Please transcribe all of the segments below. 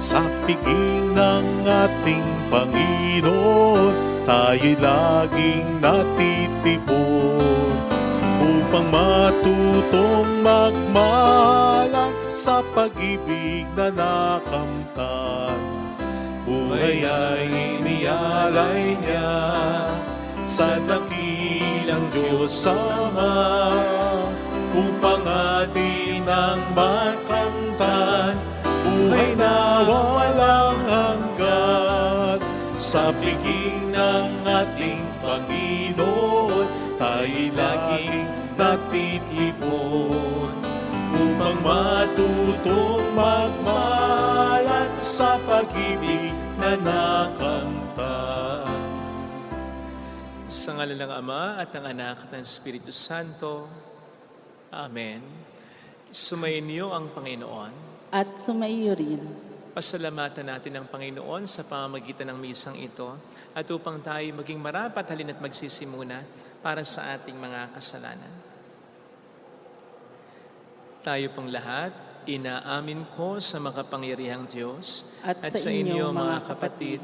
Sa piging ng ating Panginoon, tayo'y laging natitipon upang matutong magmalang sa pag-ibig na nakamtan. Buhay ay inialay niya sa dakilang Diyos Ama upang atin ang makamtan. Buhay na walang hanggan sa piging ng ating Panginoon, tayo'y laging natitipon upang matutong magmahalan sa pag-ibig na nakamtan. Sa ngalan ng Ama at ng Anak at ng Espiritu Santo. Amen. Sumainyo ang Panginoon. At sumaiyo rin. Pasalamatan natin ang Panginoon sa pamamagitan ng misang ito at upang tayo maging marapat halina't magsisimuna para sa ating mga kasalanan. Tayo pong lahat, inaamin ko sa makapangyarihang Diyos At sa inyo mga kapatid,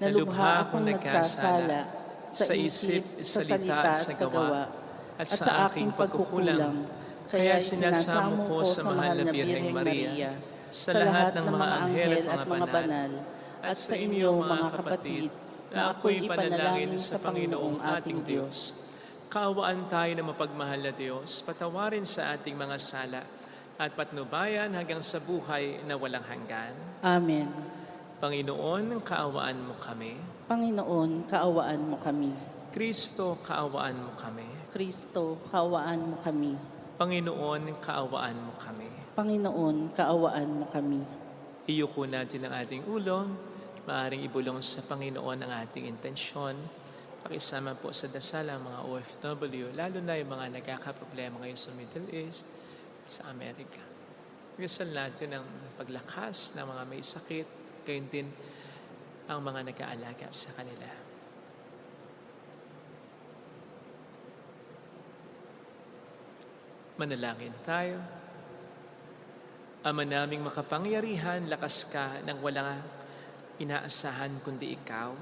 na lubha akong nagkasala sa isip, sa salita at sa gawa, at sa aking pagkukulang. Kaya sinasamo ko sa mahal na Birheng Maria, sa lahat ng mga anghel at mga banal, at sa inyo mga kapatid, na ako'y panalangin sa Panginoong ating Diyos. Kaawaan tayo na mapagmahal na Diyos, patawarin sa ating mga sala, at patnubayan hanggang sa buhay na walang hanggan. Amen. Panginoon, kaawaan mo kami. Panginoon, kaawaan mo kami. Kristo, kaawaan mo kami. Kristo, kaawaan mo kami. Panginoon, kaawaan mo kami. Panginoon, kaawaan mo kami. Iyuko natin ang ating ulo. Maaaring ibulong sa Panginoon ang ating intensyon. Pakisama po sa dasal ang mga OFW, lalo na yung mga nagkakaproblema ngayon sa Middle East at sa Amerika. Dasal natin ang paglakas ng mga may sakit, gayon din ang mga nag-aalaga sa kanila. Manalangin tayo. Ama naming makapangyarihan, lakas ka nang walang inaasahan kundi ikaw.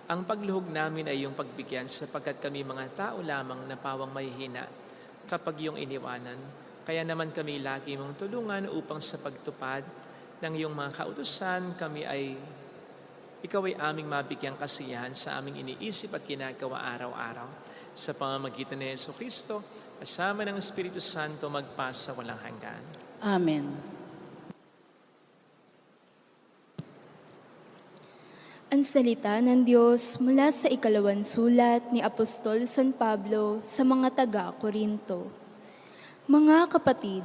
Ang pagluhog namin ay iyong pagbigyan sapagkat kami mga tao lamang na pawang mahihina kapag iyong iniwanan. Kaya naman kami lagi mong tulungan upang sa pagtupad ng iyong mga kautusan, ikaw ay aming mabigyang kasiyahan sa aming iniisip at ginagawa araw-araw. Sa pamamagitan ni Jesucristo, kasama ng Espiritu Santo, magpasa walang hanggan. Amen. Ang salita ng Diyos mula sa ikalawang sulat ni Apostol San Pablo sa mga taga-Korinto. Mga kapatid,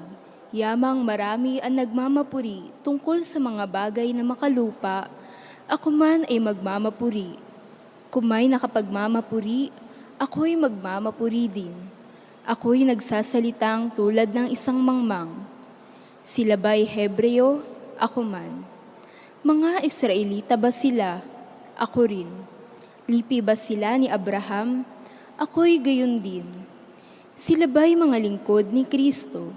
yamang marami ang nagmamapuri tungkol sa mga bagay na makalupa, ako man ay magmamapuri. Kung may nakapagmamapuri, ako'y magmamapuri din. Ako'y nagsasalitang tulad ng isang mangmang. Sila ba'y Hebreo? Ako man. Mga Israelita ba sila? Ako rin. Lipi ba sila ni Abraham? Ako'y gayon din. Sila ba'y mga lingkod ni Kristo?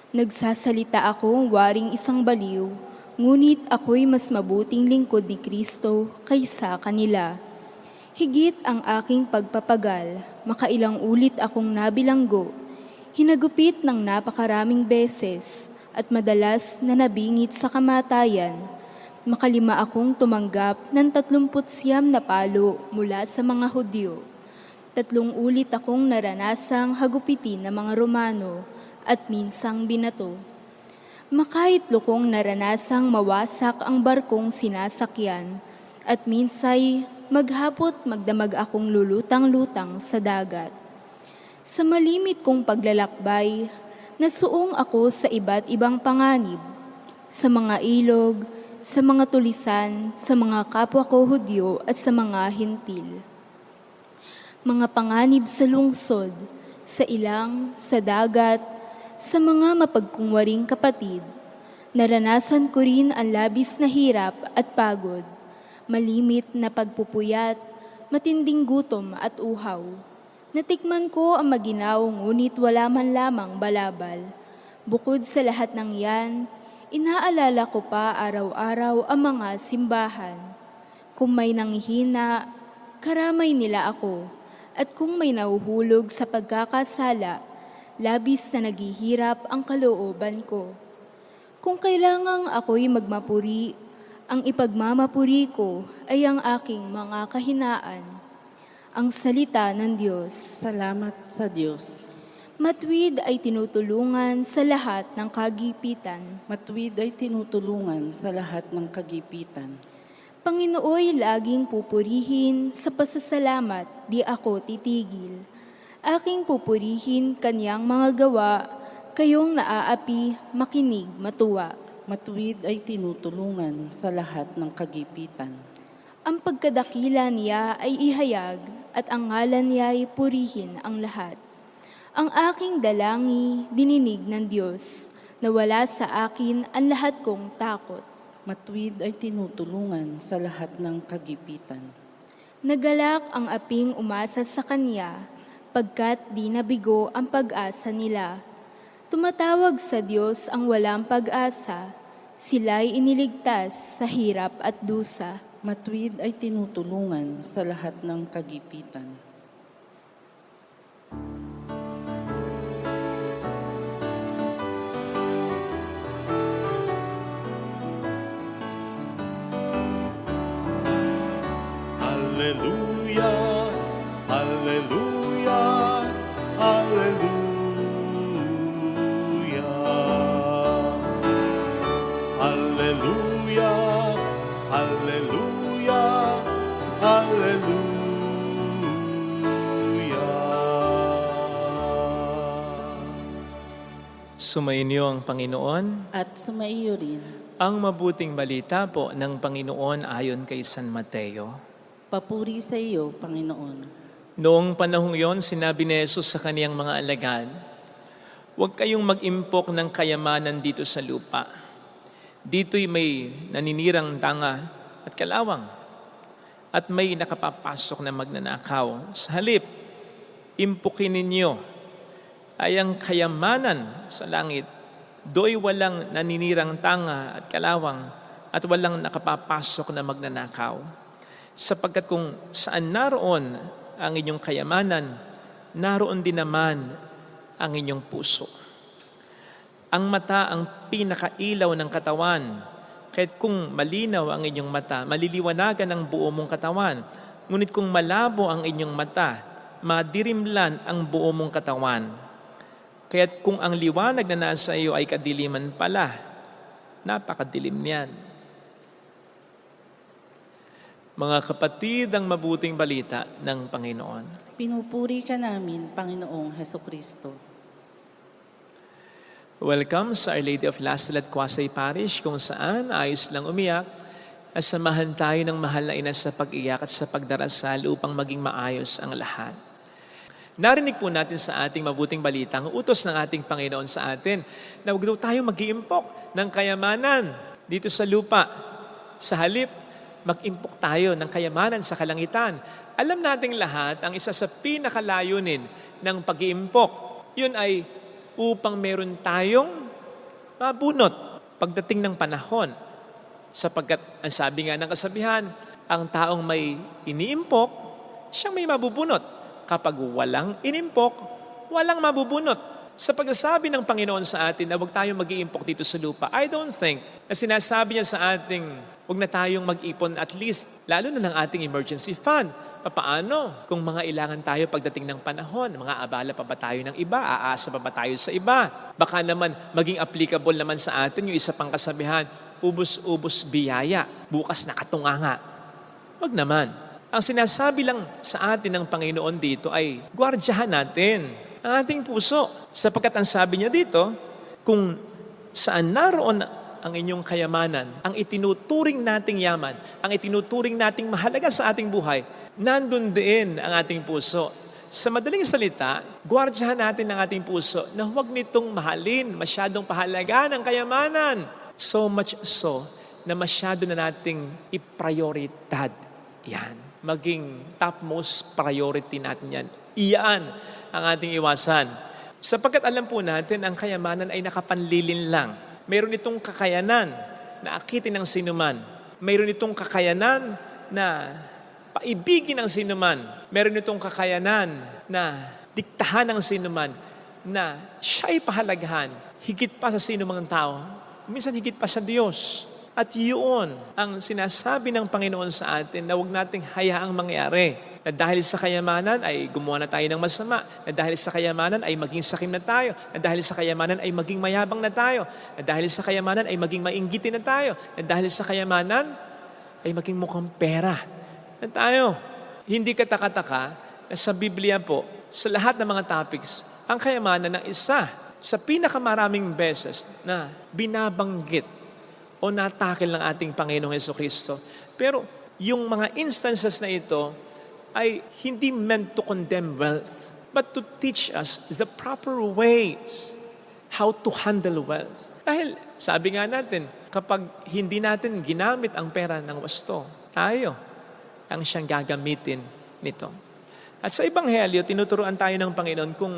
Nagsasalita akong waring isang baliw, ngunit ako'y mas mabuting lingkod ni Kristo kaysa kanila. Higit ang aking pagpapagal, makailang ulit akong nabilanggo, hinagupit ng napakaraming beses at madalas na nabingit sa kamatayan. Makalima akong tumanggap ng 39 na palo mula sa mga Hudyo. 3 ulit akong naranasang hagupitin ng mga Romano at minsang binato. Makaitlo kong naranasang mawasak ang barkong sinasakyan at minsay maghapot magdamag akong lulutang-lutang sa dagat. Sa malimit kong paglalakbay, nasuong ako sa iba't ibang panganib, sa mga ilog, sa mga tulisan, sa mga kapwa ko Hudyo at sa mga Hintil. Mga panganib sa lungsod, sa ilang, sa dagat, sa mga mapagkungwaring kapatid. Naranasan ko rin ang labis na hirap at pagod, malimit na pagpupuyat, matinding gutom at uhaw. Natikman ko ang maginaw ngunit wala man lamang balabal. Bukod sa lahat ng yan, inaalala ko pa araw-araw ang mga simbahan. Kung may nanghihina, karamay nila ako. At kung may nahuhulog sa pagkakasala, labis na naghihirap ang kalooban ko. Kung kailangang ako'y magmapuri, ang ipagmamapuri ko ay ang aking mga kahinaan. Ang salita ng Diyos. Salamat sa Diyos. Matuwid ay tinutulungan sa lahat ng kagipitan. Matuwid ay tinutulungan sa lahat ng kagipitan. Panginooy laging pupurihin, sa pasasalamat di ako titigil. Aking pupurihin kanyang mga gawa, kayong naaapi, makinig, matuwa. Matuwid ay tinutulungan sa lahat ng kagipitan. Ang pagkadakila niya ay ihayag, at ang ngalan niya ay purihin ang lahat. Ang aking dalangi, dininig ng Diyos, na wala sa akin ang lahat kong takot. Matuwid ay tinutulungan sa lahat ng kagipitan. Nagalak ang aping umasa sa Kanya, pagkat di nabigo ang pag-asa nila. Tumatawag sa Diyos ang walang pag-asa, sila'y iniligtas sa hirap at dusa. Matuwid ay tinutulungan sa lahat ng kagipitan. Hallelujah, hallelujah, hallelujah. Hallelujah, hallelujah, hallelujah. Sumainyo ang Panginoon. At sumaiyo rin, Ang mabuting balita po ng Panginoon ayon kay San Mateo. papuri sa iyo, Panginoon. Noong panahong yon, sinabi ni Jesus sa kaniyang mga alagad, "Huwag kayong mag-impok ng kayamanan dito sa lupa. Dito'y may naninirang tanga at kalawang, at may nakapapasok na magnanakaw. Sa halip, impukin ninyo ay ang kayamanan sa langit. Do'y walang naninirang tanga at kalawang, at walang nakapapasok na magnanakaw. Sapagkat kung saan naroon ang inyong kayamanan, naroon din naman ang inyong puso. Ang mata ang pinakailaw ng katawan. Kahit kung malinaw ang inyong mata, maliliwanagan ang buo mong katawan. Ngunit kung malabo ang inyong mata, madirimlan ang buo mong katawan. Kaya't kung ang liwanag na nasa iyo ay kadiliman pala, napakadilim niyan." Mga kapatid, ang mabuting balita ng Panginoon. Pinupuri ka namin, Panginoong Hesukristo. Welcome sa Our Lady of Lasal at Quasay Parish, kung saan ayos lang umiyak at samahan tayo ng mahal na ina sa pag-iyak at sa pagdarasal upang maging maayos ang lahat. Narinig po natin sa ating mabuting balita ang utos ng ating Panginoon sa atin na huwag daw tayo mag-iimpok ng kayamanan dito sa lupa. Sa halip, mag-impok tayo ng kayamanan sa kalangitan. Alam nating lahat, ang isa sa pinakalayunin ng pag-iimpok, yun ay upang meron tayong mabunot pagdating ng panahon. Sapagkat ang sabi nga ng kasabihan, ang taong may iniimpok, siyang may mabubunot. Kapag walang inimpok, walang mabubunot. Sa pagsasabi ng Panginoon sa atin na huwag tayong mag-iimpok dito sa lupa, I don't think na sinasabi niya sa ating huwag na tayong mag-ipon at least, lalo na ng ating emergency fund. Papaano kung mga ilangan tayo pagdating ng panahon? Mga abala pa ba tayo ng iba? Aasa pa ba tayo sa iba? Baka naman maging applicable naman sa atin yung isa pang kasabihan, ubos-ubos biyaya, bukas nakatunganga. Wag naman. Ang sinasabi lang sa atin ng Panginoon dito ay gwardyahan natin ang ating puso. Sapagkat ang sabi niya dito, kung saan naroon ang inyong kayamanan, ang itinuturing nating yaman, ang itinuturing nating mahalaga sa ating buhay, nandun din ang ating puso. Sa madaling salita, gwardyahan natin ang ating puso na huwag nitong mahalin, masyadong pahalagaan ang kayamanan. So much so na masyado na nating i-prioridad yan. Maging topmost priority natin yan. Iyan ang ating iwasan. Sapagkat alam po natin, ang kayamanan ay nakapanlilin lang Mayroon itong kakayanan na akitin ng sinuman. Mayroon itong kakayanan na paibigin ang sinuman. Mayroon itong kakayanan na diktahan ang sinuman, na siya'y pahalagahan higit pa sa sinumang tao. Minsan higit pa sa Diyos. At yun ang sinasabi ng Panginoon sa atin na huwag nating hayaang mangyari. Na dahil sa kayamanan ay gumawa na tayo ng masama. Na dahil sa kayamanan ay maging sakim na tayo. Na dahil sa kayamanan ay maging mayabang na tayo. Na dahil sa kayamanan ay maging mainggitin na tayo. Na dahil sa kayamanan ay maging mukhang pera na tayo. Hindi kataka-taka na sa Biblia po, sa lahat ng mga topics, ang kayamanan ng isa sa pinakamaraming beses na binabanggit o natakil ng ating Panginoong Jesucristo. Pero yung mga instances na ito ay hindi meant to condemn wealth, but to teach us the proper ways how to handle wealth. Dahil sabi nga natin, kapag hindi natin ginamit ang pera ng wasto, tayo ang siyang gagamitin nito. At sa Ebanghelyo, tinuturuan tayo ng Panginoon kung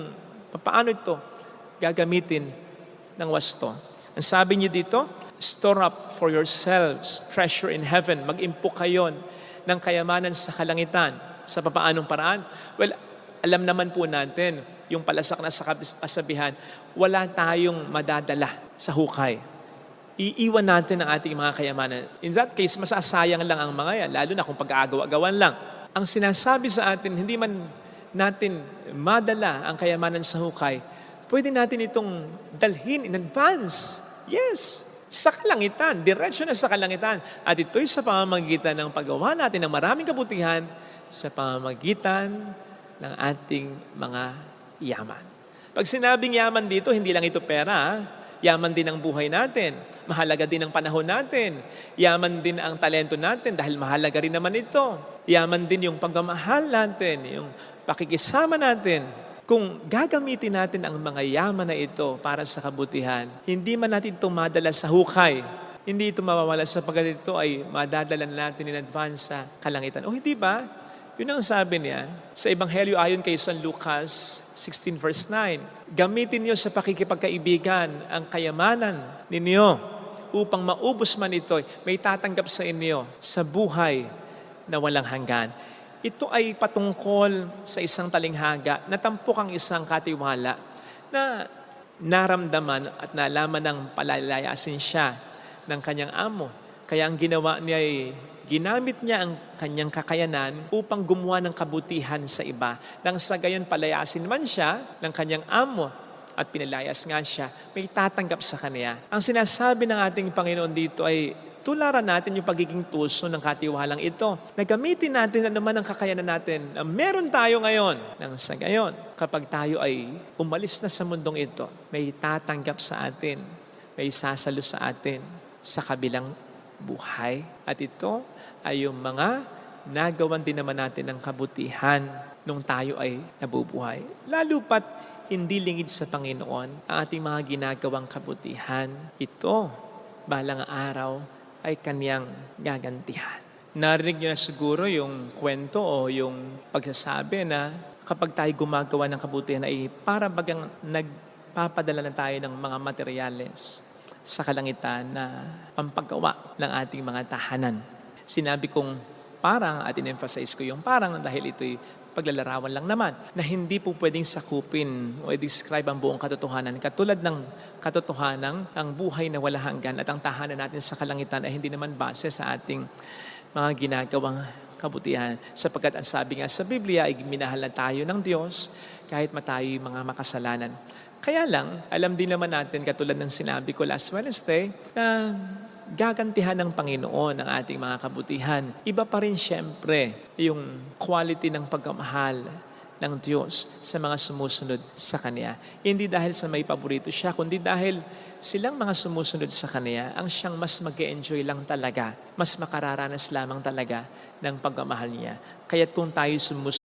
paano ito gagamitin ng wasto. Ang sabi niyo dito, store up for yourselves treasure in heaven. Mag-impok kayo ng kayamanan sa kalangitan. Sa papaanong paraan? Well, alam naman po natin, yung palasak na sa kasabihan, wala tayong madadala sa hukay. Iiwan natin ang ating mga kayamanan. In that case, masasayang lang ang mga yan, lalo na kung pag-aagaw-agawan lang. Ang sinasabi sa atin, hindi man natin madala ang kayamanan sa hukay, pwede natin itong dalhin in advance. Yes, sa kalangitan, diretsyo na sa kalangitan. At ito'y sa pamamagitan ng paggawa natin ng maraming kabutihan sa pamamagitan ng ating mga yaman. Pag sinabing yaman dito, hindi lang ito pera, ha? Yaman din ang buhay natin. Mahalaga din ang panahon natin. Yaman din ang talento natin dahil mahalaga rin naman ito. Yaman din yung pagmamahal natin, yung pakikisama natin. Kung gagamitin natin ang mga yaman na ito para sa kabutihan, hindi man natin ito madala sa hukay. Hindi ito mawawala sapagkat ito ay madadala natin in advance sa kalangitan. O hindi ba? Yun ang sabi niya sa Ebanghelyo ayon kay San Lucas 16 verse 9. Gamitin niyo sa pakikipagkaibigan ang kayamanan ninyo upang maubos man ito, may tatanggap sa inyo sa buhay na walang hanggan. Ito ay patungkol sa isang talinghaga na tampok ang isang katiwala na naramdaman at nalaman ng palalayasin siya ng kanyang amo. Kaya ang ginawa niya ay ginamit niya ang kanyang kakayanan upang gumawa ng kabutihan sa iba. Nang sa gayon palayasin man siya ng kanyang amo at pinalayas nga siya, may tatanggap sa kanya. Ang sinasabi ng ating Panginoon dito ay tularan natin yung pagiging tuso ng katiwalang ito. Na gamitin natin na naman ang kakayanan natin na meron tayo ngayon. Nang sa gayon, kapag tayo ay umalis na sa mundong ito, may tatanggap sa atin, may sasalo sa atin sa kabilang buhay. At ito ay yung mga nagawan din naman natin ng kabutihan nung tayo ay nabubuhay. Lalo pat hindi lingid sa Panginoon ang ating mga ginagawang kabutihan. Ito, balang araw, ay kaniyang gagantihan. Narinig niyo na siguro yung kwento o yung pagsasabi na kapag tayo gumagawa ng kabutihan ay para bagang nagpapadala na tayo ng mga materyales sa kalangitan na pampagawa ng ating mga tahanan. Sinabi kong parang at in-emphasize ko yung parang dahil ito'y paglalarawan lang naman na hindi po pwedeng sakupin o i-describe ang buong katotohanan. Katulad ng katotohanan, ang buhay na wala hanggan at ang tahanan natin sa kalangitan ay hindi naman base sa ating mga ginagawang kabutihan. Sapagkat ang sabi nga sa Biblia ay minahal na tayo ng Diyos kahit matayo'y mga makasalanan. Kaya lang, alam din naman natin, katulad ng sinabi ko last Wednesday, na gagantihan ng Panginoon ang ating mga kabutihan. Iba pa rin siyempre yung quality ng pagmamahal ng Diyos sa mga sumusunod sa Kanya. Hindi dahil sa may paborito siya, kundi dahil silang mga sumusunod sa Kanya ang siyang mas mag-enjoy lang talaga, mas makararanas lamang talaga ng pagmamahal niya. Kaya't kung tayo sumusunod,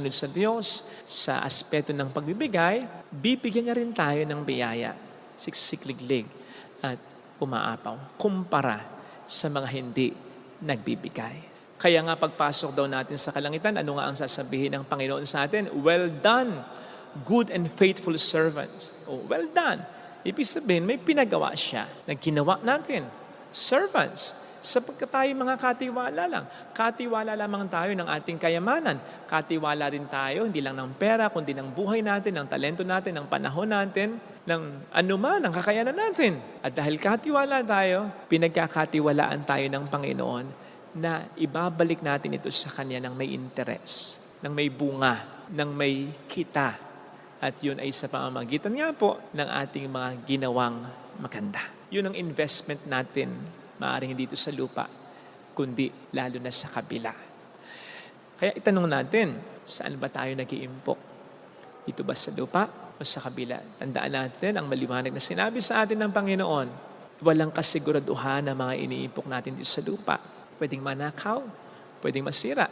pagsunod sa Diyos, sa aspeto ng pagbibigay, bibigyan niya rin tayo ng biyaya, siksikliglig at umaapaw, kumpara sa mga hindi nagbibigay. Kaya nga pagpasok daw natin sa kalangitan, ano nga ang sasabihin ng Panginoon sa atin? Well done, good and faithful servants. Oh, well done. Ibig sabihin, may pinagawa siya na ginawa natin. Servants. Sapagkat tayo mga katiwala lang. Katiwala lamang tayo ng ating kayamanan. Katiwala rin tayo, hindi lang ng pera, kundi ng buhay natin, ng talento natin, ng panahon natin, ng anuman, ng kakayanan natin. At dahil katiwala tayo, pinagkakatiwalaan tayo ng Panginoon na ibabalik natin ito sa Kanya ng may interes, ng may bunga, ng may kita. At yun ay sa pamamagitan nga po ng ating mga ginawang maganda. Yun ang investment natin, maaaring dito sa lupa, kundi lalo na sa kabila. Kaya itanong natin, saan ba tayo nag-iimpok? Ito ba sa lupa o sa kabila? Tandaan natin ang maliwanag na sinabi sa atin ng Panginoon, walang kasiguraduhan na mga iniimpok natin dito sa lupa. Pwedeng manakaw, pwedeng masira.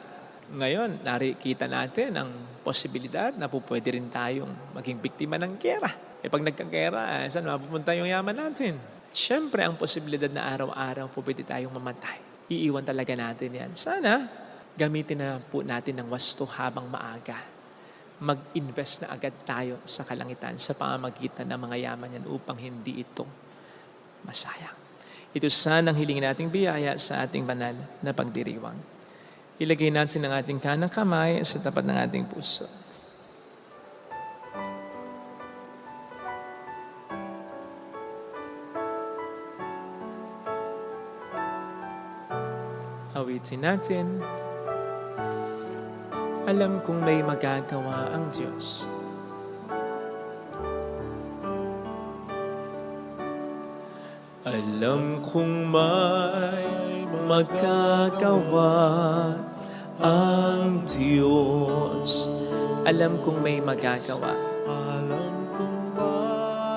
Ngayon, nakikita natin ang posibilidad na po pwede rin tayong maging biktima ng gera. Pag nagkagera, saan mapupunta yung yaman natin? Siyempre, ang posibilidad na araw-araw po pwede tayong mamatay. Iiwan talaga natin yan. Sana, gamitin na po natin ng wasto habang maaga. Mag-invest na agad tayo sa kalangitan sa pamamagitan ng mga yaman yan upang hindi ito masayang. Ito sana ang hilingin nating biyaya sa ating banal na pagdiriwang. Ilagay natin ang ating kanang kamay sa tapat ng ating puso. Awitin natin. Alam kong may magagawa ang Diyos. Alam kong may magagawa ang Diyos. Alam kong may magagawa.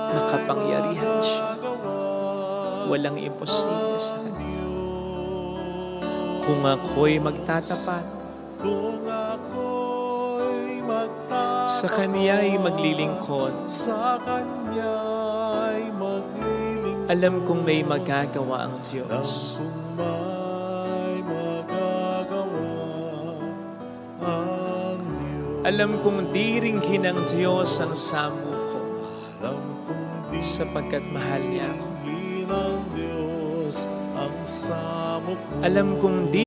Makapangyarihan siya. Walang imposible sa Kanya. Kung ako'y magtatapat, sa Kanya'y maglilingkod, alam kong may magagawa ang Diyos. Alam kong diringgin ng Diyos ang samo ko, sapagkat mahal niya ako. Alam kong di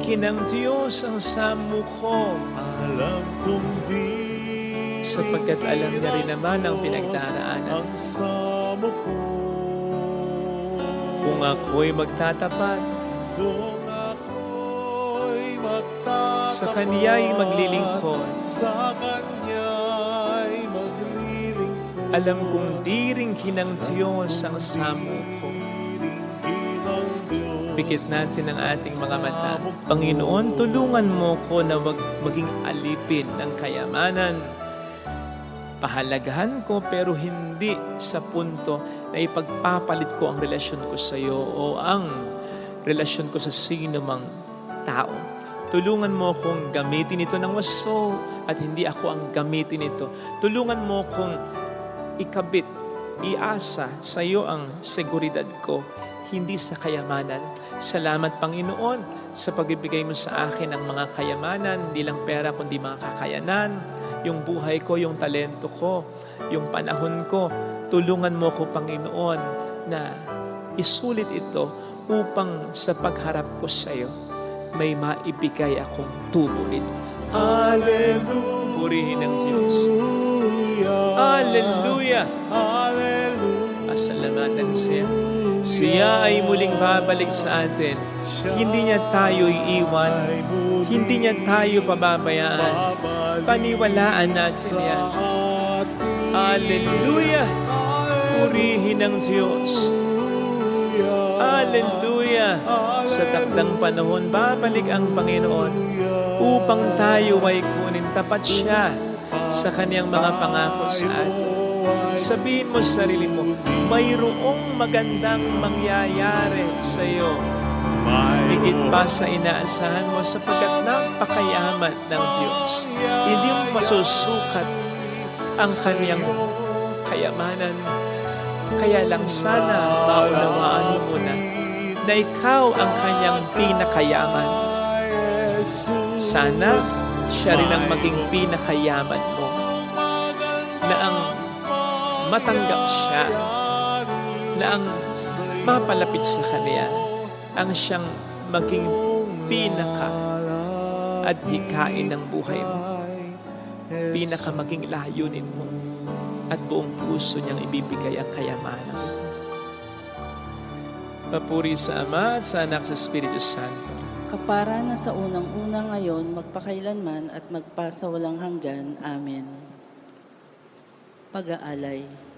Tiringkin ng Diyos ang samo ko, Alam kong di sapagkat alam niya rin naman ang pinagdaraanan. ang samo ko. Kung ako'y magtatapat, Kung ako'y magtatapat, sa Kaniya'y maglilingkod, sa Kanya'y maglilingkod. alam kong diringkin ng Diyos ang samo ko. Diringkin ang Diyos. Pikit natin ang ating mga mata. Panginoon, tulungan mo ko na wag maging alipin ng kayamanan. Pahalagahan ko pero hindi sa punto na ipagpapalit ko ang relasyon ko sa iyo o ang relasyon ko sa sino mang tao. Tulungan mo kong gamitin ito ng wasto at hindi ako ang gamitin ito. Tulungan mo kong ikabit, iasa sa iyo ang seguridad ko, hindi sa kayamanan. Salamat, Panginoon, sa pagbibigay mo sa akin ng mga kayamanan, hindi lang pera kundi mga kakayanan, yung buhay ko, yung talento ko, yung panahon ko. Tulungan mo ko, Panginoon, na isulit ito upang sa pagharap ko sa iyo, may maibigay akong tubo nito. Hallelujah! Purihin ng Diyos. Hallelujah! Hallelujah. Pasalamatan siya. Siya ay muling babalik sa atin. Hindi niya tayo iiwan. Hindi niya tayo pababayaan. Paniwalaan natin yan. Hallelujah! Purihin ng Diyos. Hallelujah! Sa takdang panahon, babalik ang Panginoon upang tayo ay kunin. Tapat siya sa kaniyang mga pangako sa atin. Sabihin mo sa sarili mo, mayroong magandang mangyayari sa iyo. Higit pa sa inaasahan mo sapagkat napakayaman ng Diyos. Hindi mo masusukat ang kaniyang kayamanan. Kaya lang sana maunawaan mo muna na ikaw ang kanyang pinakayaman. Sana siya rin ang maging pinakayaman mo. Na ang matanggap siya, na ang mapalapit sa Kanya, ang siyang maging pinaka at hikain ng buhay mo. Pinaka maging layunin mo at buong puso niyang ibibigay ang kayamanan. Papuri sa Ama at sa Anak sa Espiritu Santo. Kapara na sa unang-una ngayon, magpakailanman at magpasawalang hanggan. Amen. Pag-aalay.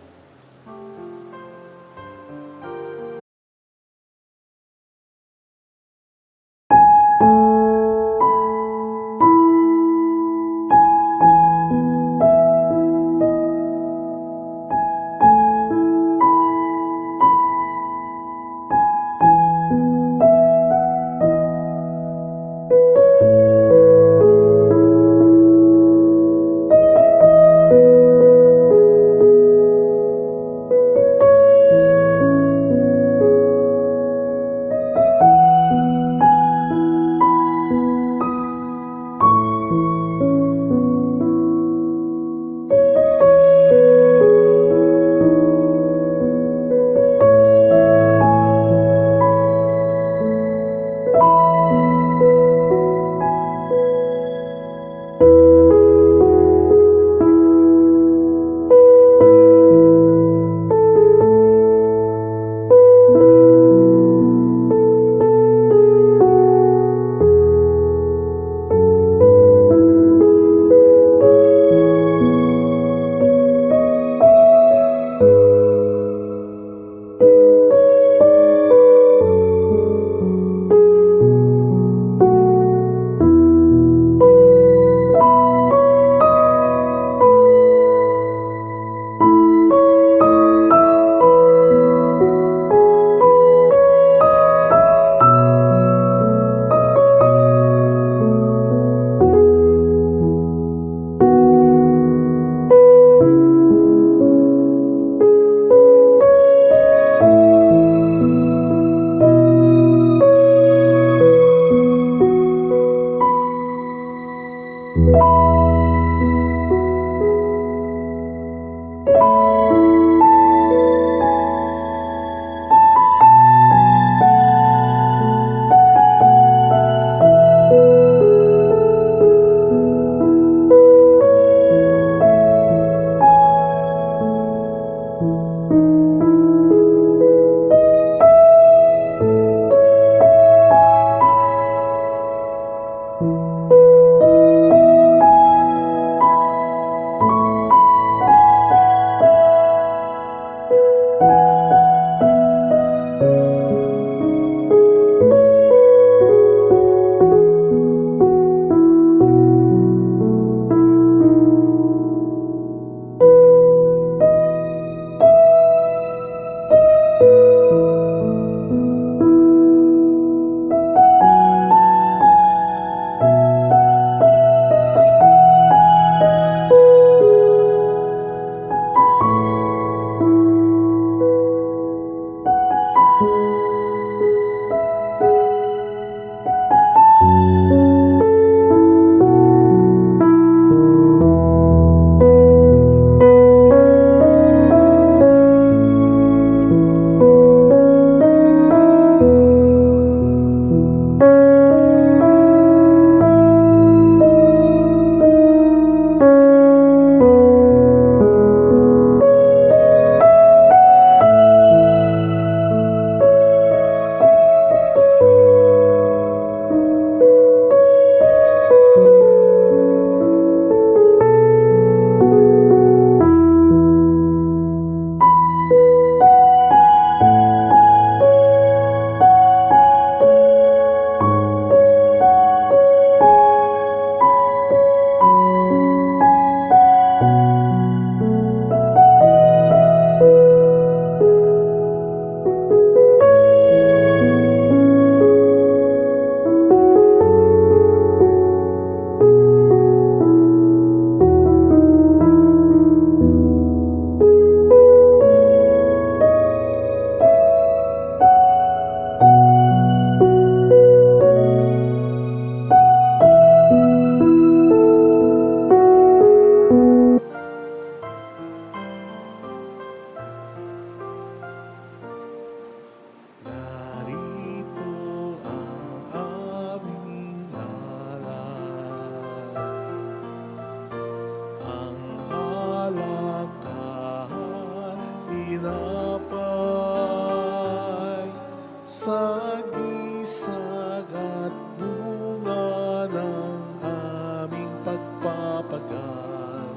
sagat bunga ng aming pagpapagal,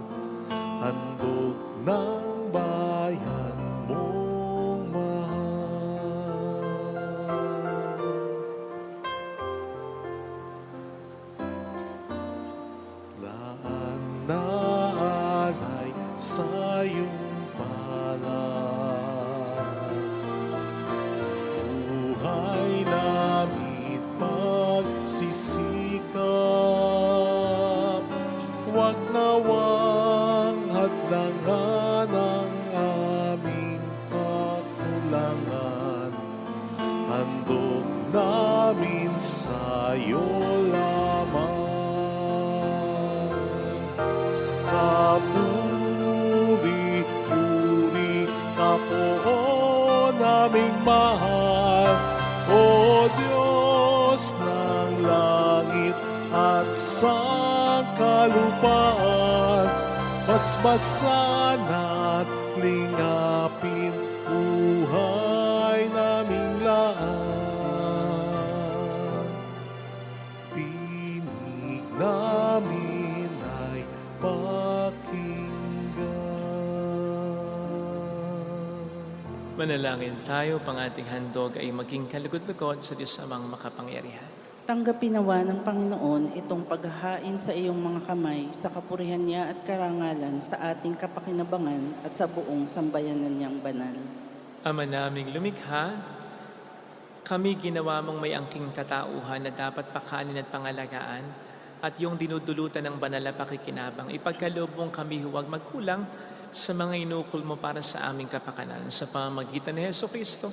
handog ng bayan mong mahal. Laan na alay sa iyong palad, buhay namin pagsisikap, huwag nawang hadlangan ang aming kakulangan, handog namin sa'yo lamang. Kapuri-puri ka po naming mahal, O Diyos ng langit at sangkalupaan, basbasan at lingapin buhay naming laan. Tinig namin ay pakinggan. Manalangin tayo, pang ating handog ay maging kalugod-lugod sa Diyos Amang makapangyarihan. Tanggapin nawa ng Panginoon itong paghahain sa iyong mga kamay sa kapurihan niya at karangalan sa ating kapakinabangan at sa buong sambayanan niyang banal. Ama naming lumikha, kami ginawa mong may angking katauhan na dapat pakanin at pangalagaan, at yung dinudulutan ng banal na pakikinabang, ipagkaloob mong kami huwag magkulang sa mga inukol mo para sa aming kapakanan. Sa pamamagitan ni Jesucristo,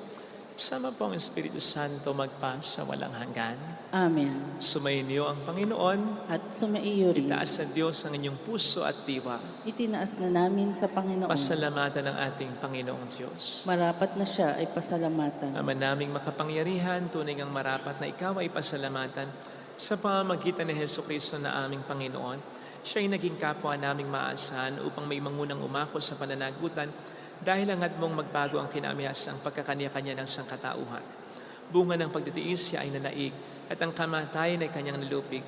sama po ang Espiritu Santo magpa sa walang hanggan. Amen. Sumainyo ang Panginoon. At sumaiyo rin, Itaas sa Diyos ang inyong puso at diwa. itinaas na namin sa Panginoon. Pasalamatan ng ating Panginoong Diyos. Marapat na siya ay pasalamatan. Ama naming makapangyarihan, tunay ngang marapat na ikaw ay pasalamatan sa pamamagitan ni Jesucristo na aming Panginoon. Siya ay naging kapwa naming maasahan upang may mangunang umako sa pananagutan dahil hangad mong magbago ang kinamihasang pagkakanya-kanya ng sangkatauhan. Bunga ng pagtitiis siya ay nanaig at ang kamatayan ay kanyang nalupig.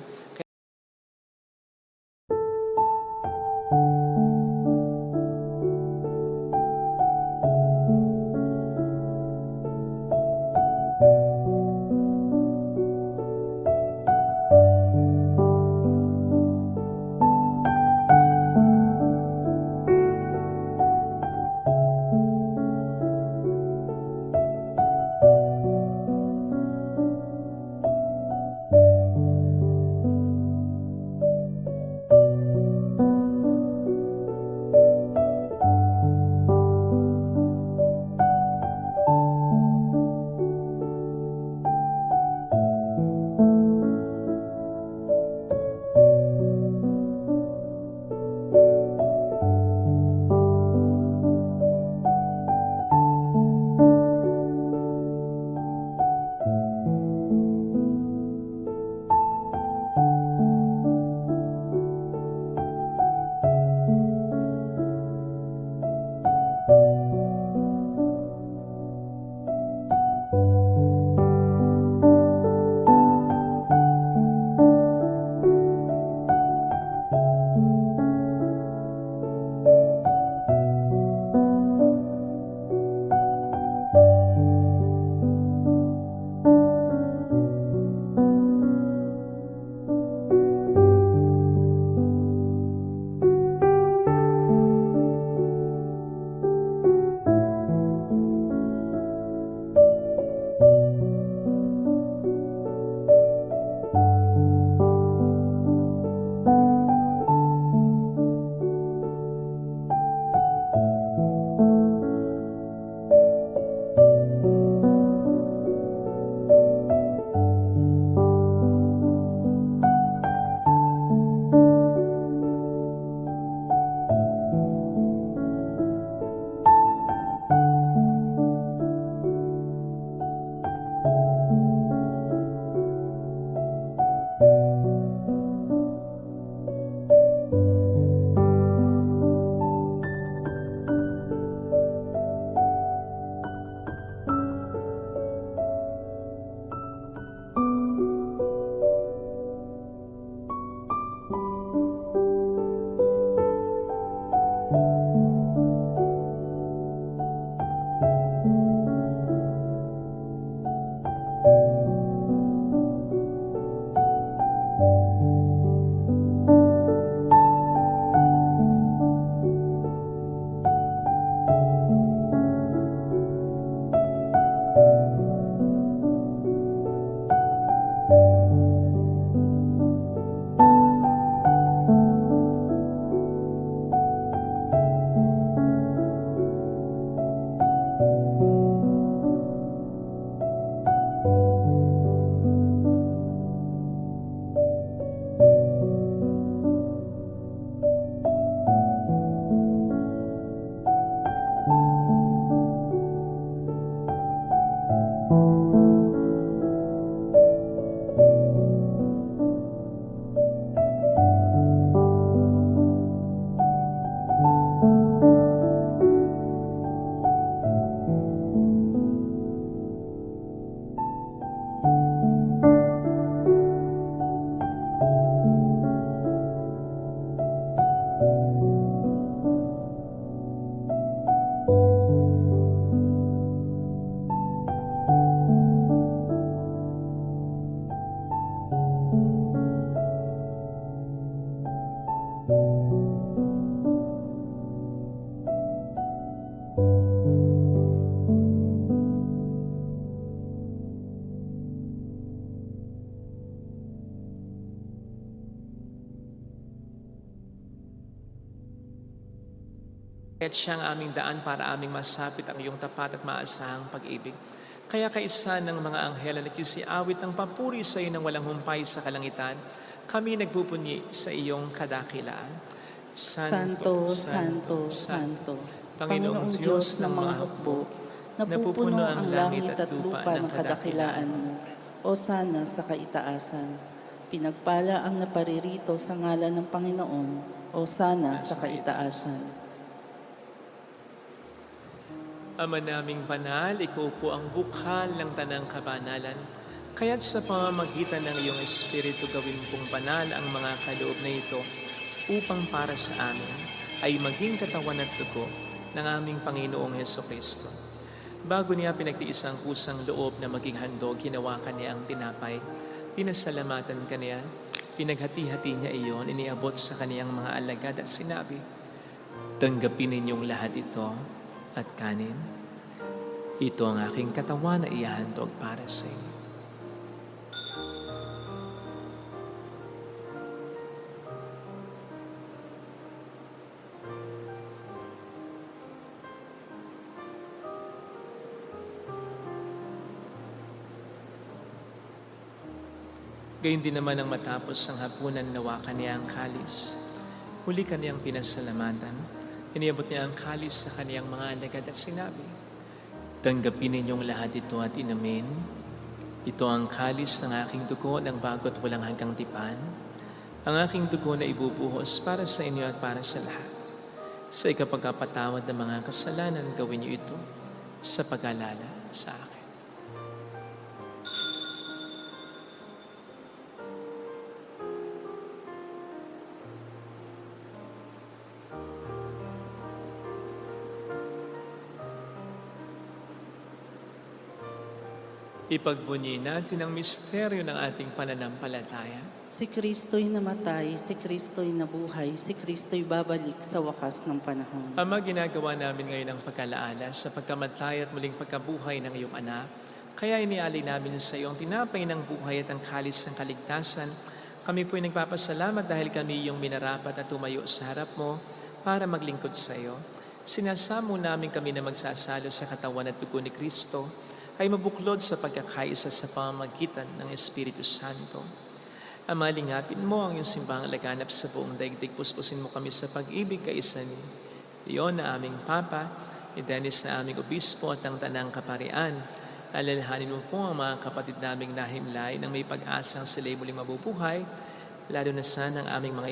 At siya ang aming daan para aming masapit ang iyong tapat at maasahang pag-ibig. Kaya kaisa ng mga anghel na nagsisiawit ng papuri sa iyo ng walang humpay sa kalangitan, kami nagpupunyi sa iyong kadakilaan. Santo, Santo, Santo, Panginoong Diyos ng mga hukbo, napupuno ang langit at lupa ng kadakilaan mo. O sana sa kaitaasan, pinagpala ang naparirito sa ngalan ng Panginoon. O sana sa kaitaasan. Ama naming banal, ikaw po ang bukal ng tanang kabanalan. Kaya't sa pamamagitan ng iyong Espiritu gawin pong banal ang mga kaloob na ito upang para sa amin ay maging katawan at dugo ng aming Panginoong Hesukristo. Bago niya pinagtiis ang kusang loob na maging handog, hinawakan niya ang tinapay, pinasalamatan kaniya, pinaghati-hati niya iyon, iniabot sa kaniyang mga alagad at sinabi, "Tanggapin ninyong lahat ito at kanin. Ito ang aking katawan na ihahandog para sa inyo." Gayun din naman ang matapos ang hapunan, nawakan niya ang kalis. Huli kaniyang pinasalamatan. Iniabot niya ang kalis sa kaniyang mga alagad at sinabi, "Tanggapin ninyong lahat ito at inumin. Ito ang kalis ng aking dugo ng bago at walang hanggang tipan. Ang aking dugo na ibubuhos para sa inyo at para sa lahat. Sa ikapagkapatawad ng mga kasalanan, gawin niyo ito sa pag-alala sa akin." Ipagbunyi natin ang misteryo ng ating pananampalataya. Si Kristo'y namatay, si Kristo'y nabuhay, si Kristo'y babalik sa wakas ng panahon. Ama, ginagawa namin ngayon ang pagkalaala sa pagkamatay at muling pagkabuhay ng iyong anak. Kaya inialay namin sa iyo ang tinapay ng buhay at ang kalis ng kaligtasan. Kami po'y nagpapasalamat dahil kami iyong minarapat at tumayo sa harap mo para maglingkod sa iyo. Sinasamo namin kami na magsasalo sa katawan at dugo ni Kristo ay mabuklod sa pagkakaisa sa pamamagitan ng Espiritu Santo. Ama, lingapin mo ang iyong simbahang laganap sa buong daigdig. Puspusin mo kami sa pag-ibig kaisa ni Leon na aming Papa, ni Dennis na aming Obispo at ang Tanang Kaparian. Alalahanin mo po ang mga kapatid naming nahimlay nang may pag-asang sila'y muling mabubuhay, lalo na sana ang aming mga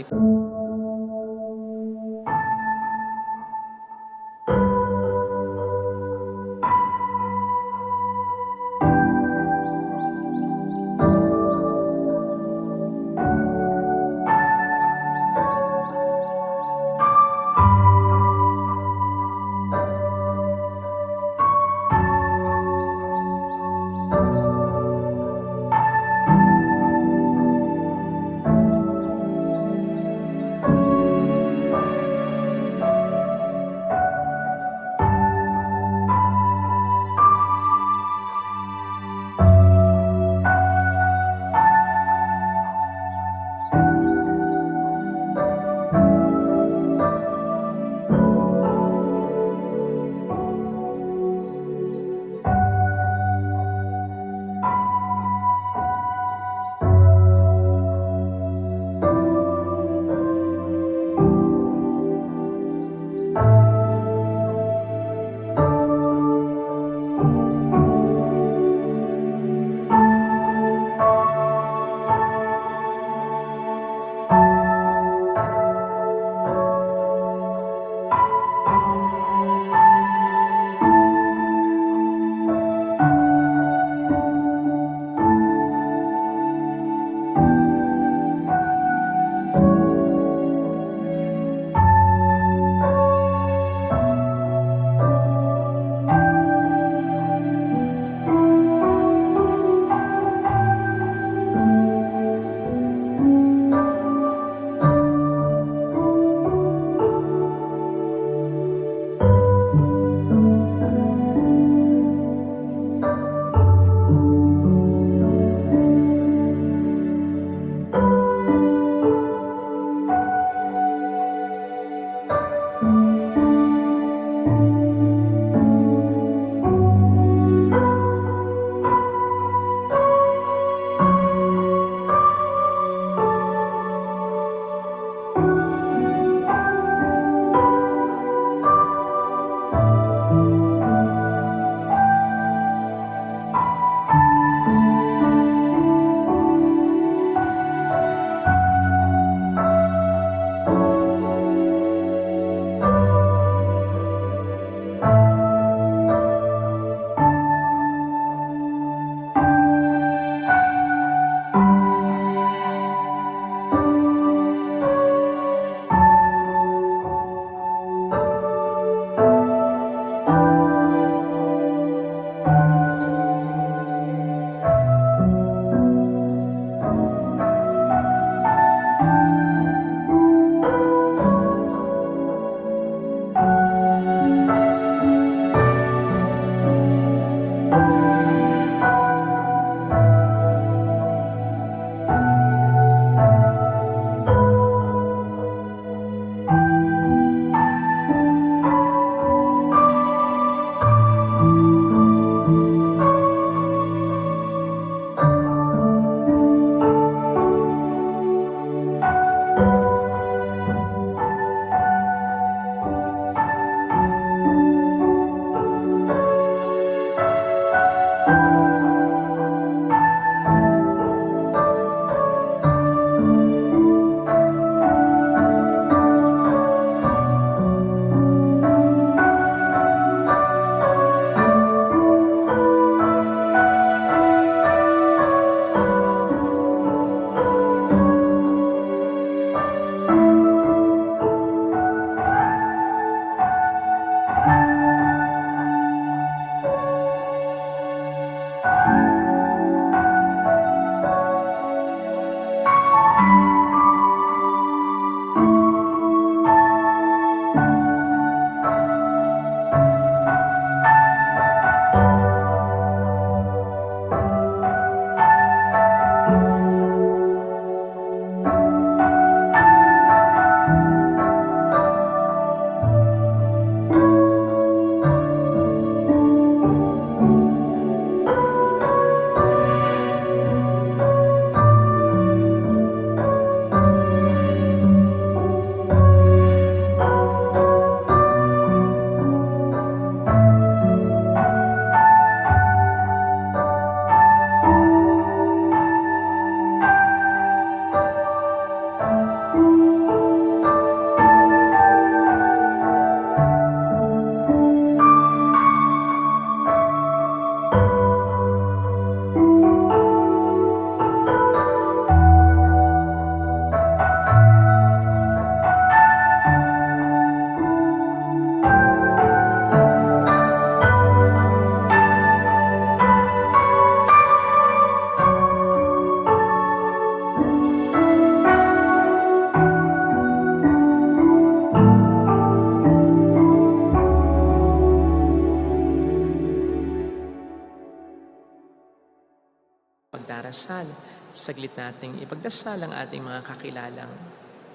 pagdarasal, saglit nating ipagdasal ang ating mga kakilalang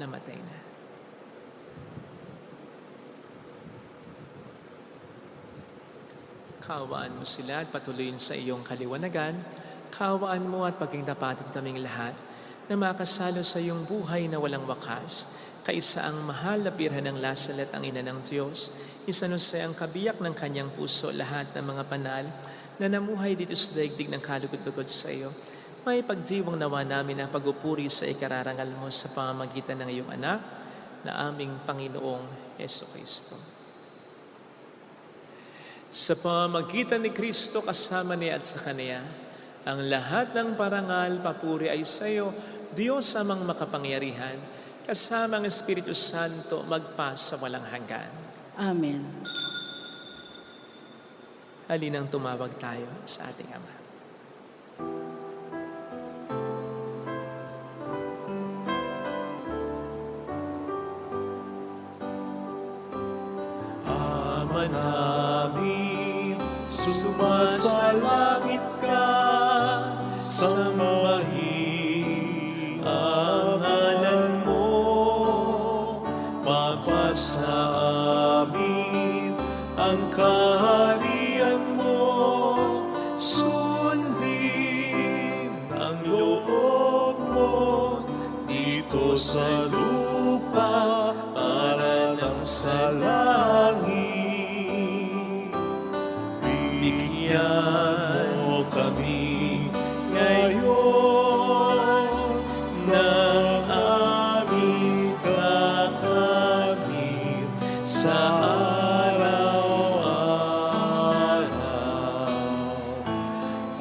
namatay na. Kaawaan mo sila at patuloyin sa iyong kaliwanagan. Kaawaan mo at pagkingtapatin kaming lahat na makasalo sa iyong buhay na walang wakas. Kaisa ang mahal na birhen ng Lasalet, ang ina ng Diyos. Isanusay ang kabiyak ng kanyang puso lahat ng mga banal na namuhay dito sa daigdig ng kalugod-lugod sa iyo. May pagdiwang nawa namin ang pag-upuri sa ikararangal mo sa pamamagitan ng iyong anak na aming Panginoong Jesucristo. Sa pamamagitan ni Kristo kasama niya at sa Kanya, ang lahat ng parangal, papuri ay sa iyo, Diyos amang makapangyarihan, kasama ang Espiritu Santo magpa sa walang hanggan. Amen. Halinang tumawag tayo sa ating Ama. Ama namin, sumasalangit ka, sambahin ang ngalan mo, mapasa amin ang kaharian mo, sundin ang loob mo dito sa lupa para ng sa langit. Bigyan mo kami ngayon ng aming kakanin sa araw-araw,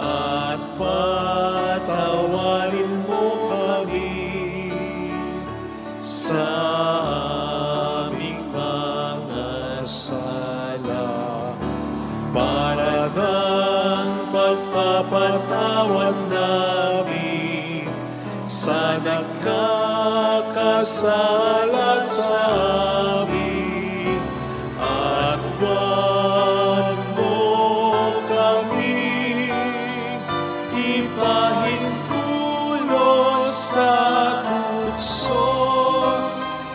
at patawarin mo kami sa aming mga sala, para ng pagpapatawad namin sa nagkakasala sa amin, at huwag mo kami ipahintulot sa tukso,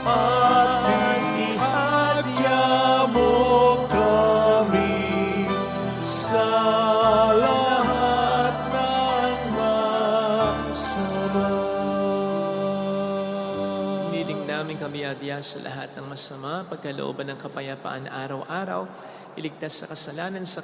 at ihadya mo kami sa lahat ng masama. Niling namin kami adya sa lahat ng masama, pagkalooban ng kapayapaan araw-araw, iligtas sa kasalanan sa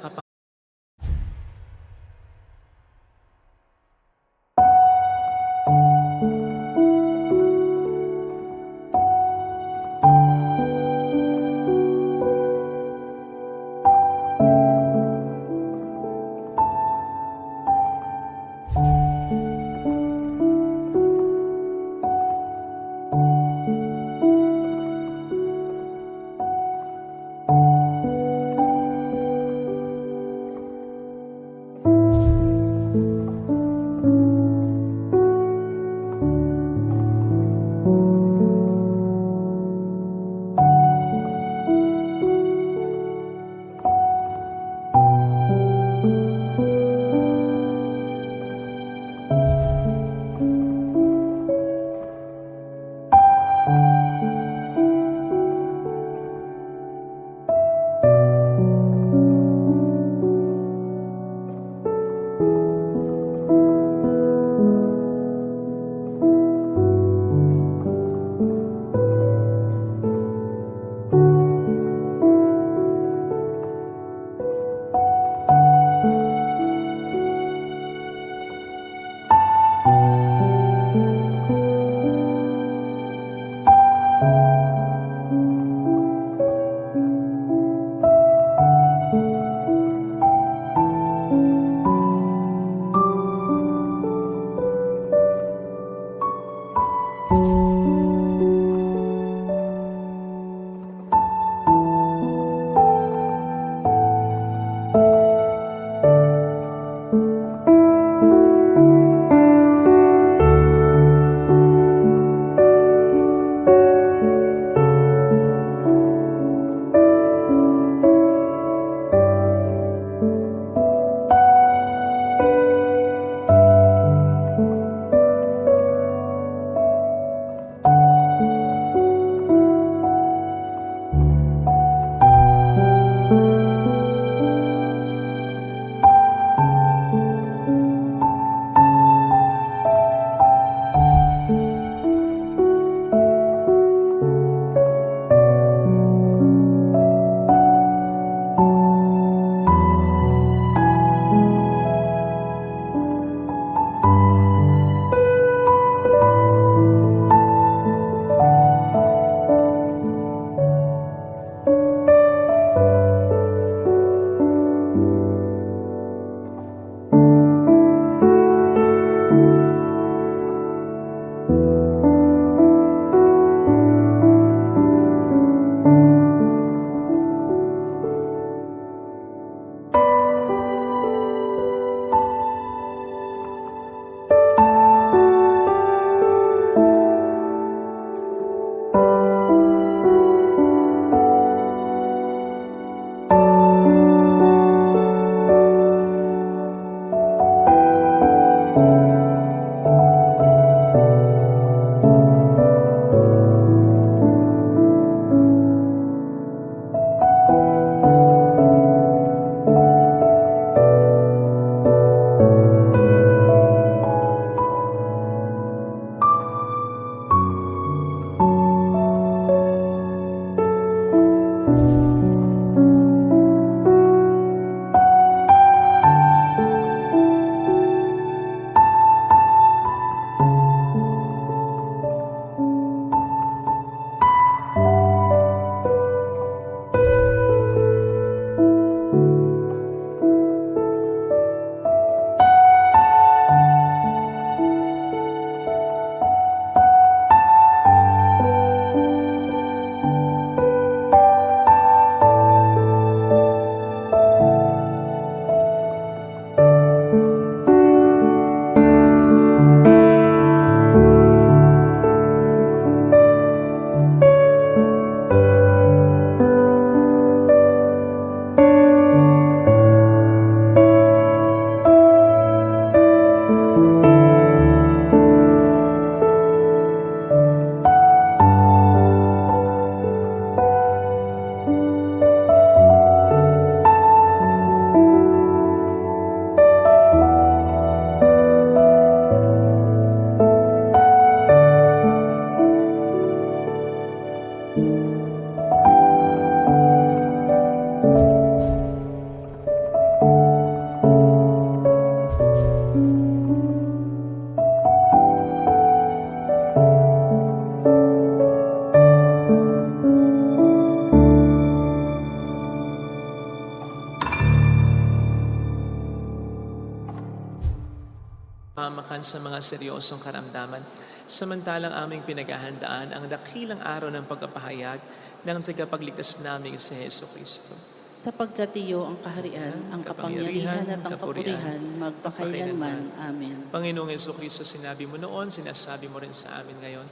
sa mga seryosong karamdaman, samantalang aming pinaghahandaan ang dakilang araw ng pagpapahayag ng tagapagligtas naming si Hesus Kristo. Sapagkat iyo ang kaharian, ang kapangyarihan at ang kapurihan, magpakailanman. Amen. Panginoong Hesus Kristo, sinabi mo noon, sinasabi mo rin sa amin ngayon,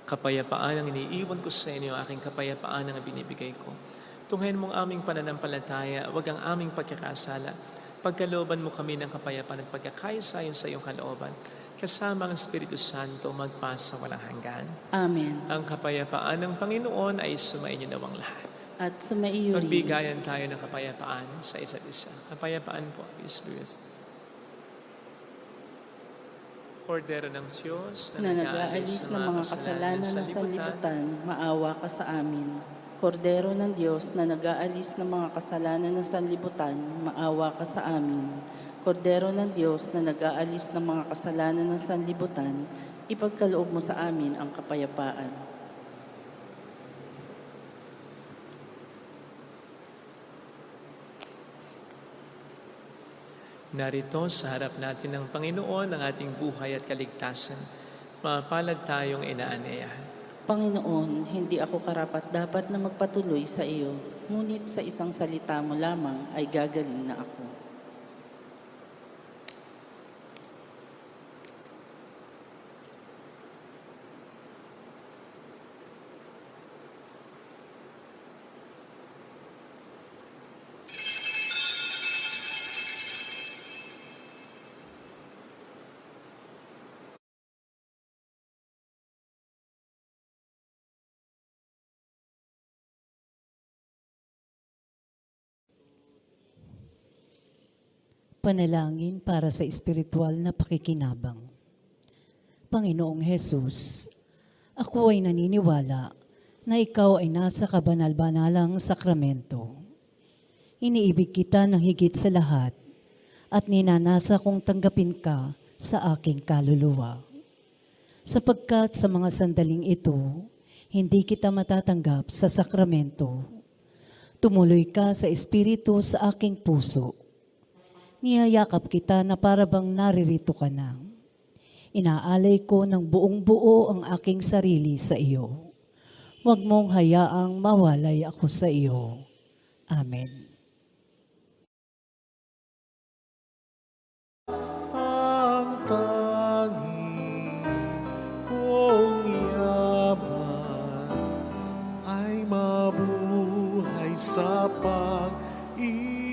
kapayapaan ang iniiwan ko sa inyo, aking kapayapaan ang binibigay ko. Tunghayan mong aming pananampalataya, wag ang aming pagkakasala. Pagkalooban mo kami ng kapayapaan at pagkakaisa sa iyong kalooban, kasama ang Espiritu Santo magpasa walang hanggan. Amen. Ang kapayapaan ng Panginoon ay sumainyo nawang lahat. At sumaiyo rin. Magbigayan tayo ng kapayapaan sa isa't isa. Kapayapaan po, Spirit. Kordero ng Diyos Na nag-aalis ng mga kasalanan ng sanlibutan, maawa ka sa amin. Kordero ng Diyos na nag-aalis ng mga kasalanan ng sanlibutan, maawa ka sa amin. Kordero ng Diyos na nag-aalis ng mga kasalanan ng sanlibutan, ipagkaloob mo sa amin ang kapayapaan. Narito sa harap natin ng Panginoon ang ating buhay at kaligtasan. Mapalad tayong inaaneyahan. Panginoon, hindi ako karapat-dapat na magpatuloy sa iyo, ngunit sa isang salita mo lamang ay gagaling na ako. Panalangin para sa espiritual na pakikinabang. Panginoong Hesus, ako ay naniniwala na ikaw ay nasa kabanal-banalang sakramento. Iniibig kita ng higit sa lahat at ninanasa kong tanggapin ka sa aking kaluluwa. Sapagkat sa mga sandaling ito, hindi kita matatanggap sa sakramento. Tumuloy ka sa espiritu sa aking puso. Niyayakap kita na parabang naririto ka na. Inaalay ko ng buong buo ang aking sarili sa iyo. Huwag mong hayaang mawalay ako sa iyo. Amen. Ang tanging kong yaman ay mabuhay sa pag-ibig.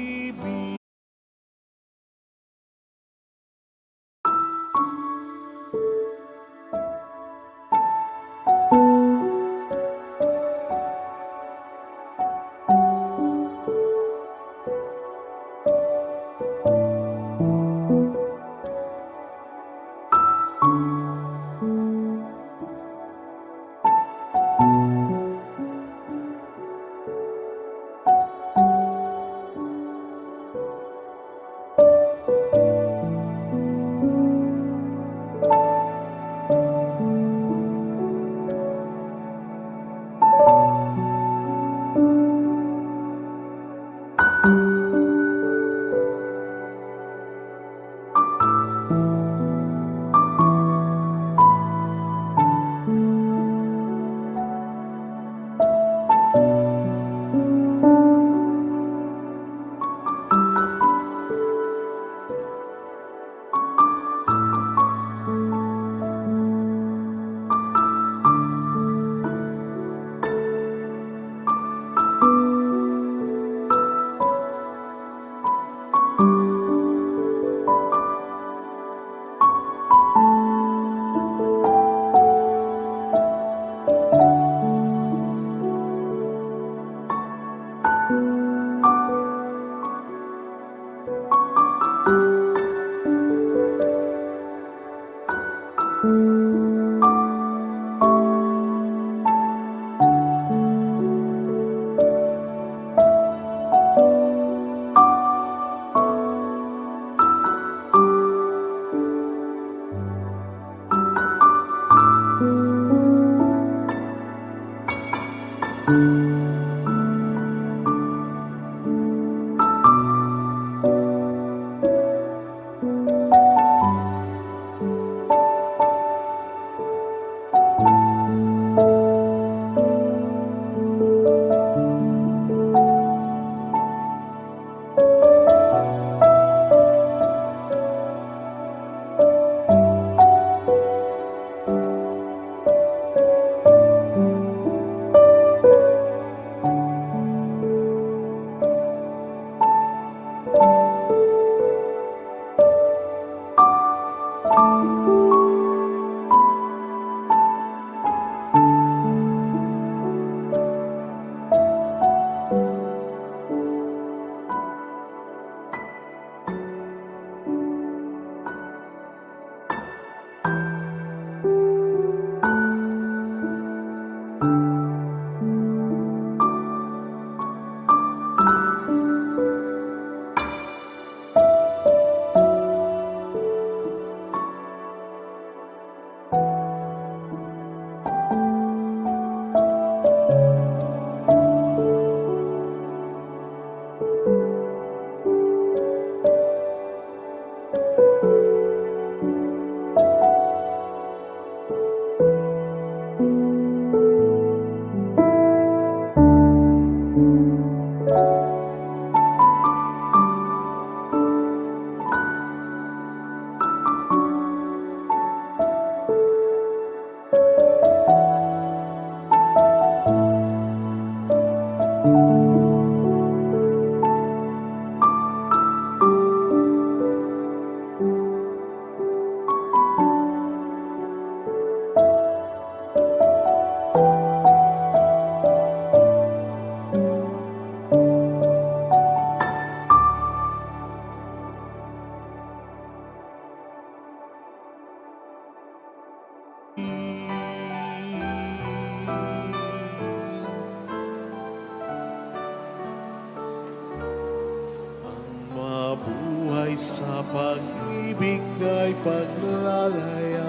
pag-ibig ay paglalayan,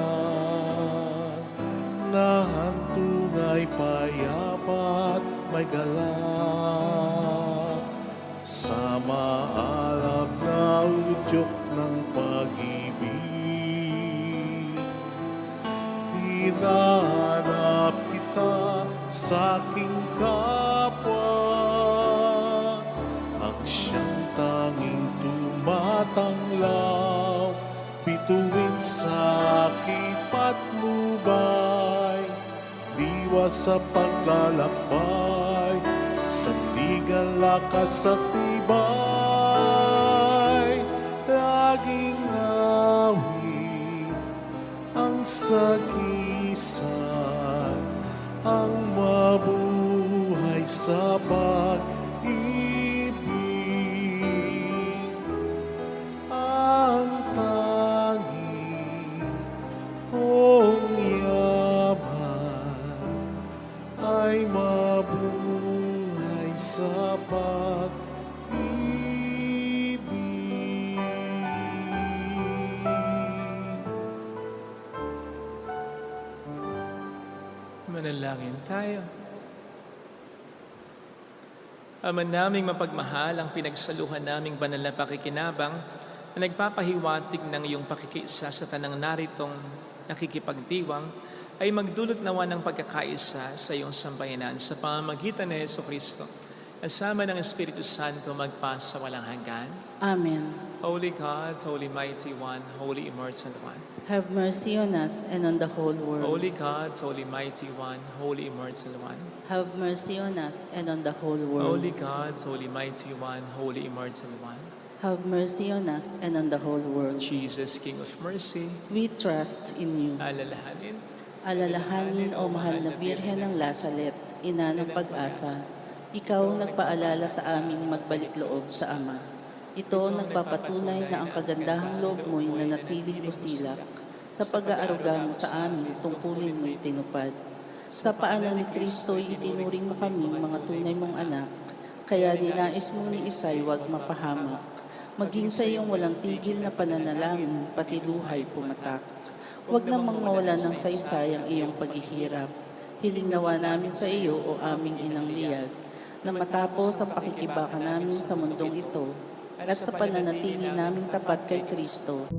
na hantong ay payapat may galak, sa maalab na udyok ng pag-ibig. Hinahanap kita sa aking kapwa, ang siyang tanging tumatanglaw, bituin sa akit patnubay, diwa sa paglalakbay, sandigan lakas at tibay, laging awit ang sagisag, ang mabuhay sa pag-ibig, ang tanging kong yaman ay mabuhay sa pag-ibig. Manalangin tayo. Ama naming mapagmahal, ang pinagsaluhan naming banal na pakikinabang na nagpapahiwatig ng iyong pakikiisa sa tanang naritong nakikipagdiwang ay magdulot nawa ng pagkakaisa sa iyong sambayanan sa pamamagitan ni Jesucristo. Kasama ng Espiritu Santo magpa sa walang hanggan. Amen. Holy God, Holy Mighty One, Holy Immortal One. Have mercy on us and on the whole world. Holy God, Holy Mighty One, Holy Immortal One. Have mercy on us and on the whole world. Holy God, Holy Mighty One, Holy Immortal One. Have mercy on us and on the whole world. Jesus, King of Mercy, We trust in you. alalahanin. Alalahanin, O mahal na Birhen ng Lasalet, ina ng pag-asa, ikaw nagpaalala sa aming magbalik loob sa Ama. Ito nagpapatunay na ang kagandahang loob mo'y nanatiling busilak sa pag-aaruga mo sa amin tungkulin mo'y tinupad. Sa paanan ni Kristo'y itinuring mo kami mga tunay mong anak, kaya dinais mong ni Isay huwag mapahamak. Maging sa iyong walang tigil na pananalangin, pati luhay pumatak. Huwag namang mawala ng saysay ang iyong paghihirap. Hiling nawa namin sa iyo, O aming inang liyag, na matapos ang pakikibaka namin sa mundong ito, at sa pananatili naming tapat kay Kristo,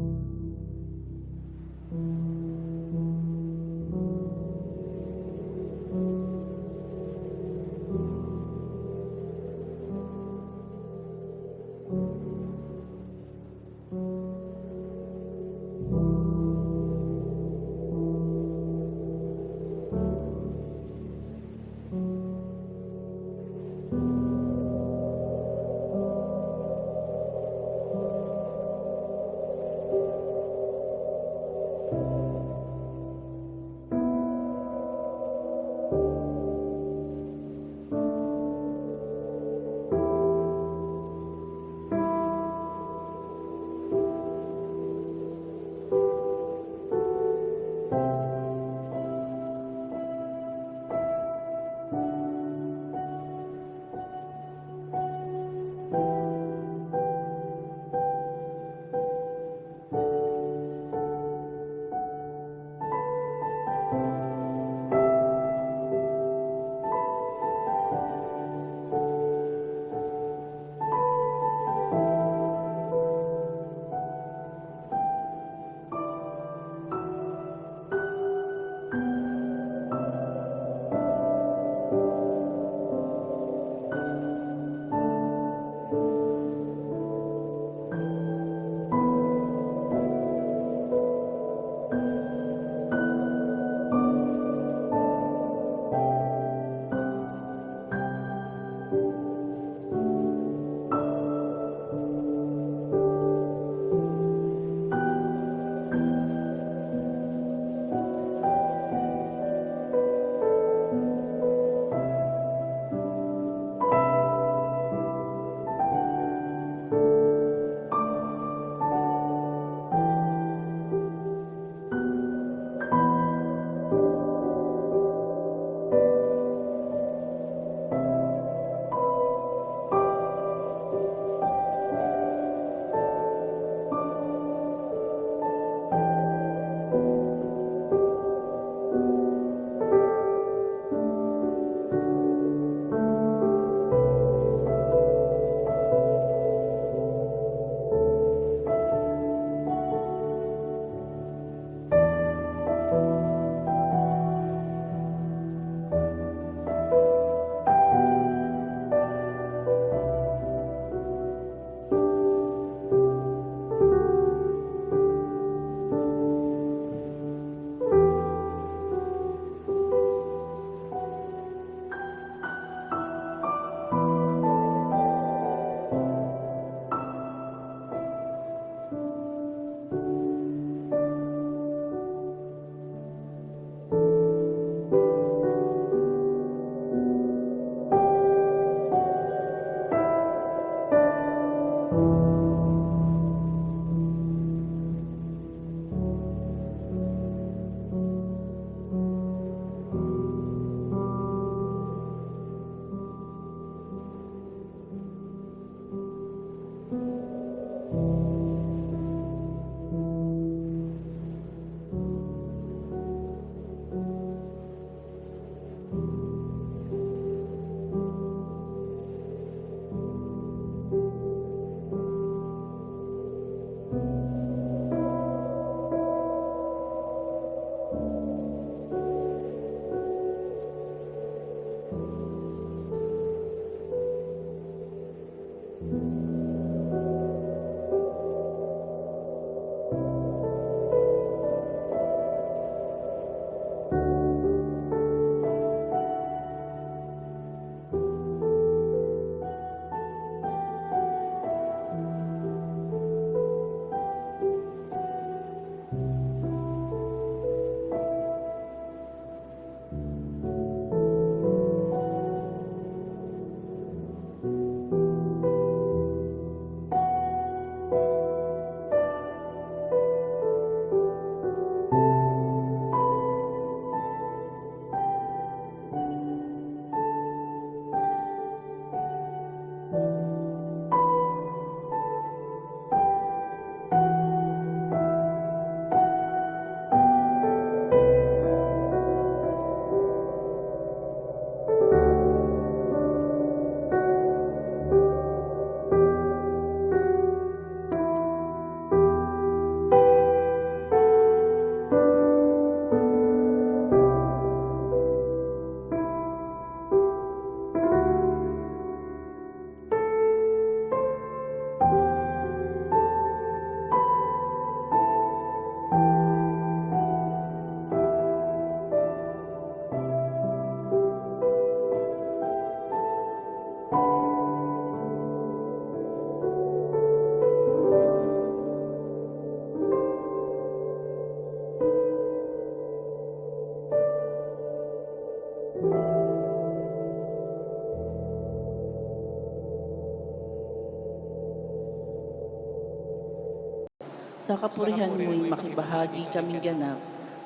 Sa kapurihan mo'y makibahagi kaming ganap,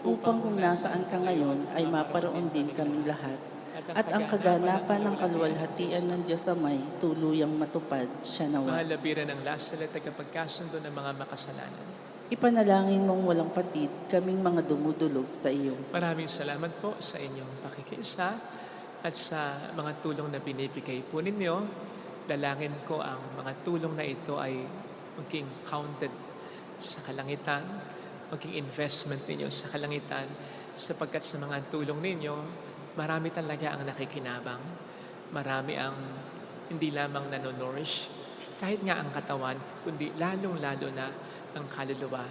upang kung nasaan ka ngayon ay maparoon din kaming lahat. At ang kaganapan ng kaluwalhatian ng Diyos Amay tuluyang matupad siya nawa. Mahalabiran ng lasal at tagapagkasundo ng mga makasalanan. Ipanalangin mong walang patid kaming mga dumudulog sa iyo. Maraming salamat po sa inyong pakikiisa at sa mga tulong na binibigay po ninyo. Dalangin ko ang mga tulong na ito ay maging counted sa kalangitan, maging investment ninyo sa kalangitan, sapagkat sa mga tulong ninyo, marami talaga ang nakikinabang. Marami ang hindi lamang nanonourish, kahit nga ang katawan, kundi lalong-lalo na ang kaluluwa.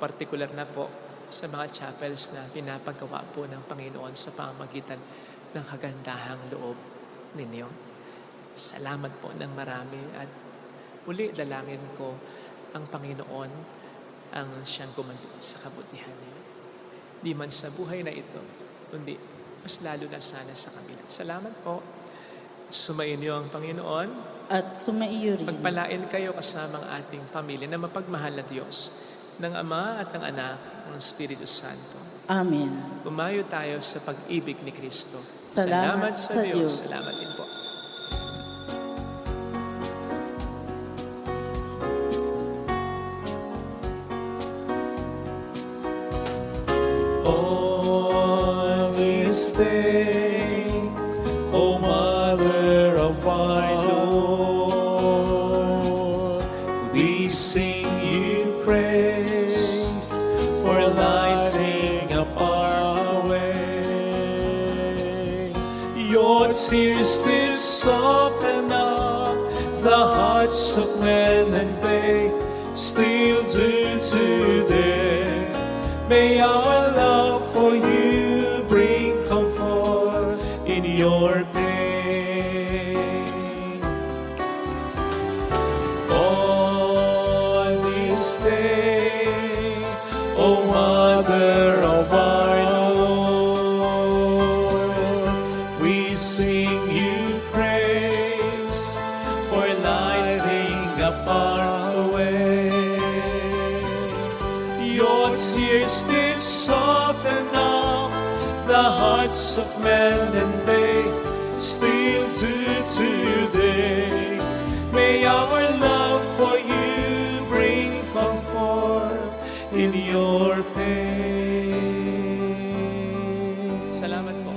Partikular na po sa mga chapels na pinapagawa po ng Panginoon sa pamamagitan ng kagandahang loob ninyo. Salamat po ng marami at uli dalangin ko ang Panginoon ang siyang gumanti sa kabutihan niya. Di man sa buhay na ito, kundi mas lalo na sana sa kabila. Salamat po. Sumayin niyo ang Panginoon. At sumaiyo rin. Pagpalain kayo kasama ang ating pamilya na mapagmahal na Diyos, ng Ama at ng Anak, ng Espiritu Santo. Amen. Umayo tayo sa pag-ibig ni Kristo. Salamat sa Diyos. Salamat din po. On this day, O Mother of our Lord, we sing you praise for lighting up our way. Your tears did soften up the hearts of men, and they still do today. May our love for you bring comfort in your pain. On this day, O Mother of our Lord, we sing you praise for lighting up our way. Your tears did soften up the hearts of men, and they still do today. May our love for you bring comfort in your pain. Salamat po.